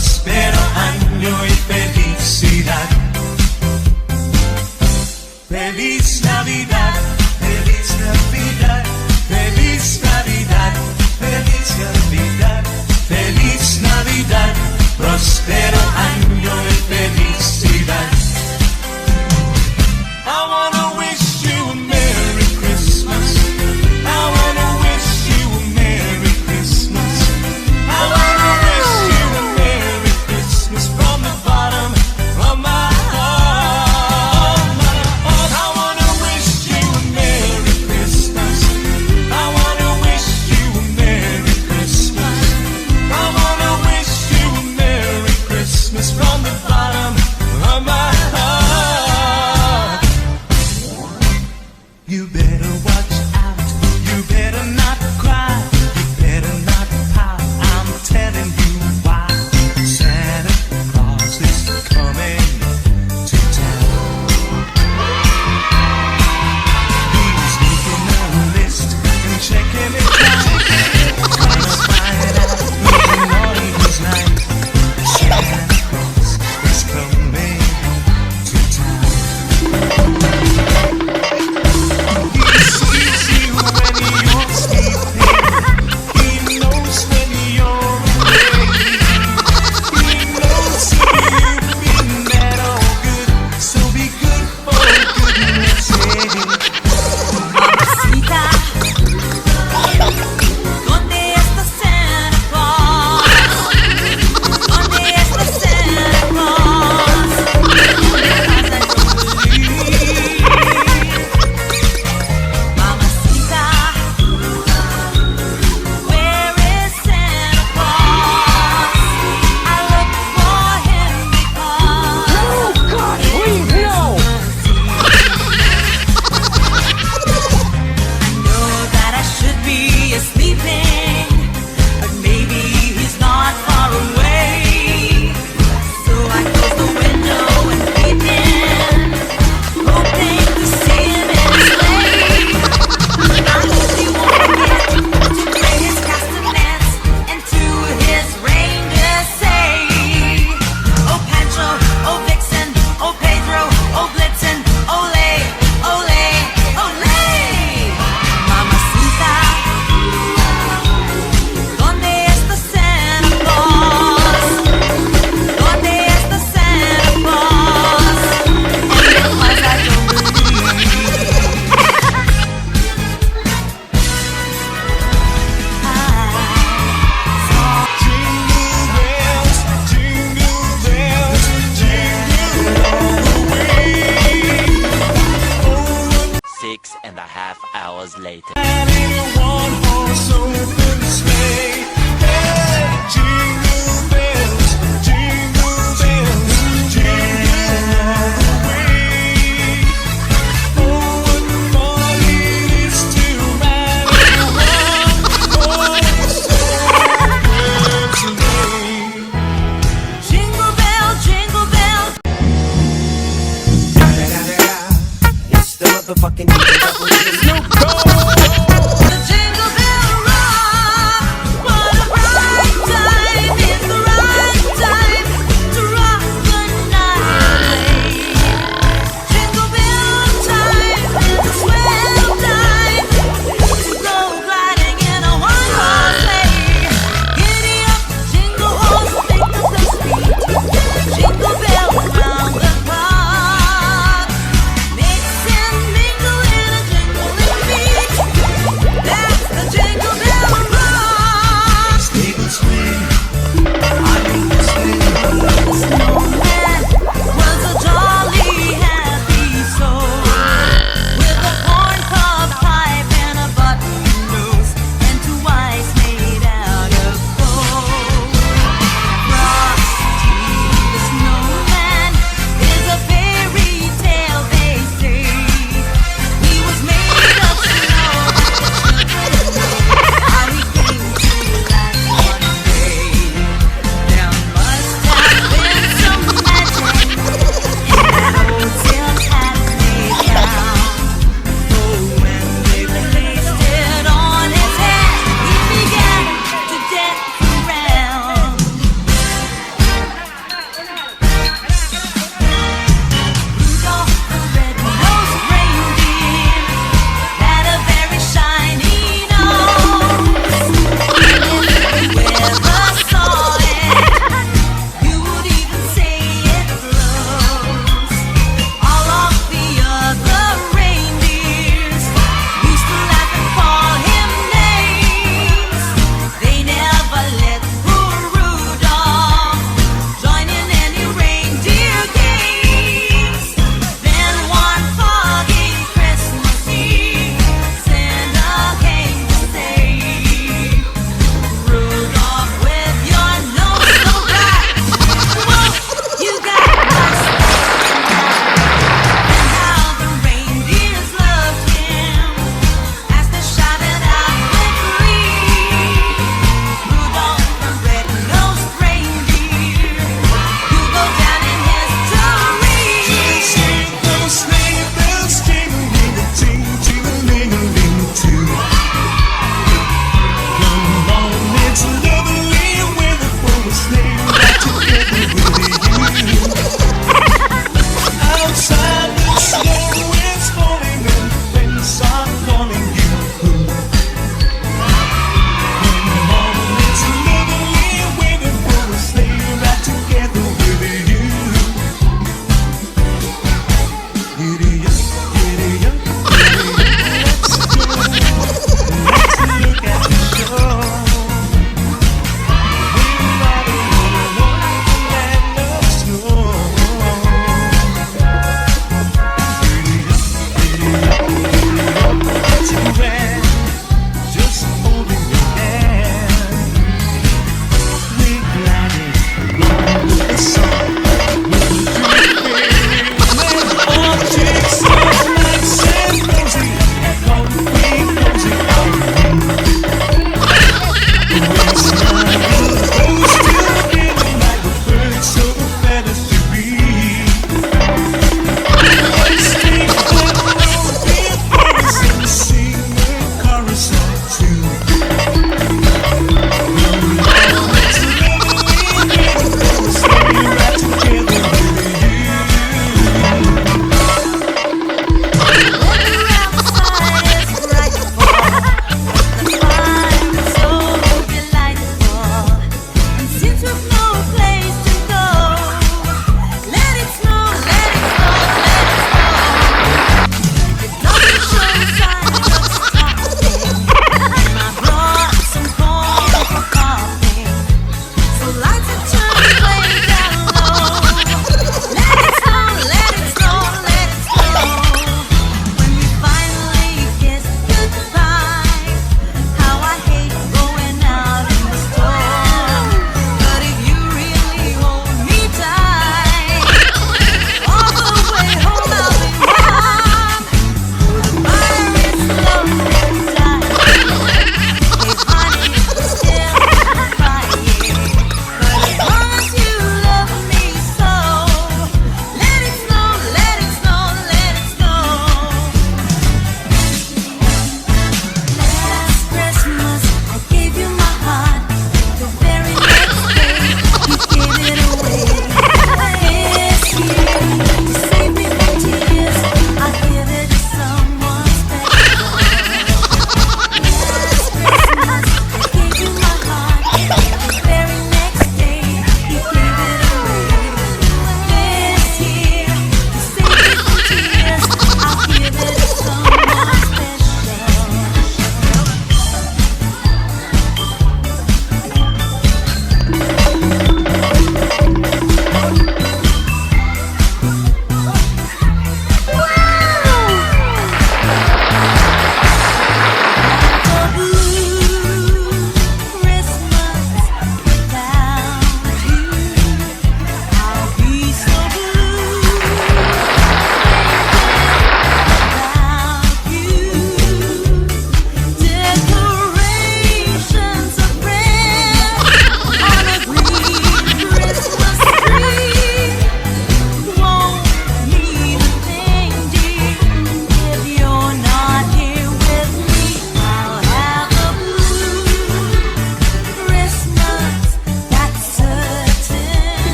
próspero año y felicidad. Feliz Navidad, feliz Navidad, feliz Navidad, feliz Navidad, feliz Navidad, próspero año y felicidad. I wanna wish you a Merry Christmas. I wanna wish you a Merry Christmas. I wanna wish you a Merry Christmas from the bottom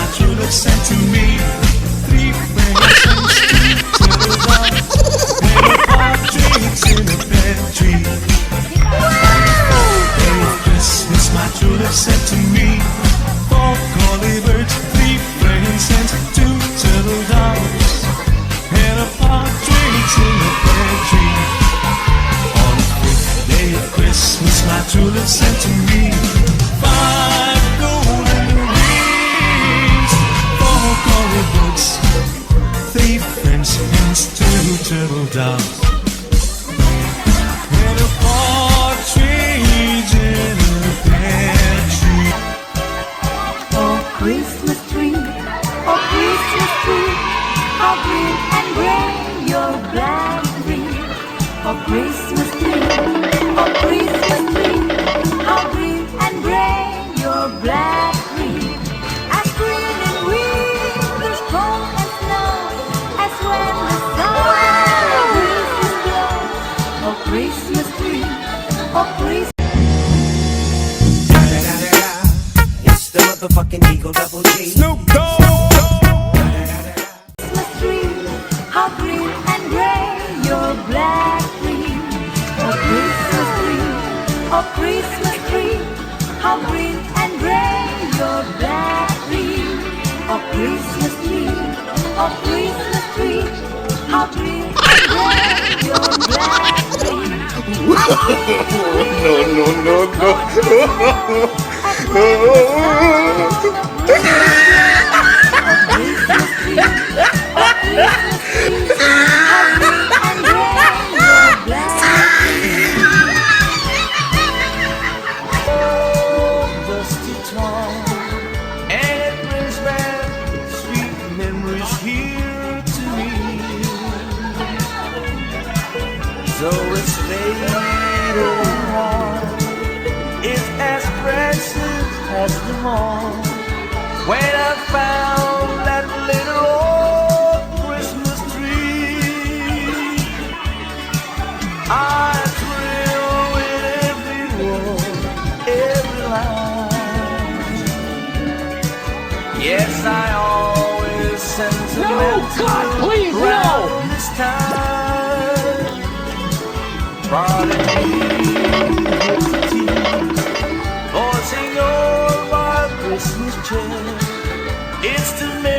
my true love sent to me. 3 presents, 2 turtle doves, and a partridge in a pear tree. On the 4th day of Christmas, my true love sent to me 4 collie birds, 3 presents, 2 turtle doves, and a partridge in a pear tree. On the 5th day of Christmas, my true love sent to me 5 golden rings, 4 collie birds, 3 French hens, 2 turtle doves, and a partridge in a pear tree. Oh Christmas tree, oh Christmas tree, how green and gray your black tree. Oh Christmas tree, oh Christmas tree, how green and gray your black tree. As green in winter's cold and snow, as when the sun Christmas glows. Oh Christmas tree, oh Christmas. It's the motherfucking Eagle Double G. Snoop Dogg. Christmas tree, how green and gray your black tree. Oh Christmas tree, oh Christmas tree, how green and gray your black tree. Oh Christmas tree, oh Christmas tree, how green and gray your black tree. Dusty town, and it brings back sweet memories here to me. So it's faded warm, it's as precious as the morn. When I found that little old Christmas tree, I thrill with every word, every line. Yes, I always sentimental around this time. Brought me tears, voicing all my Christmas cheer. It's to make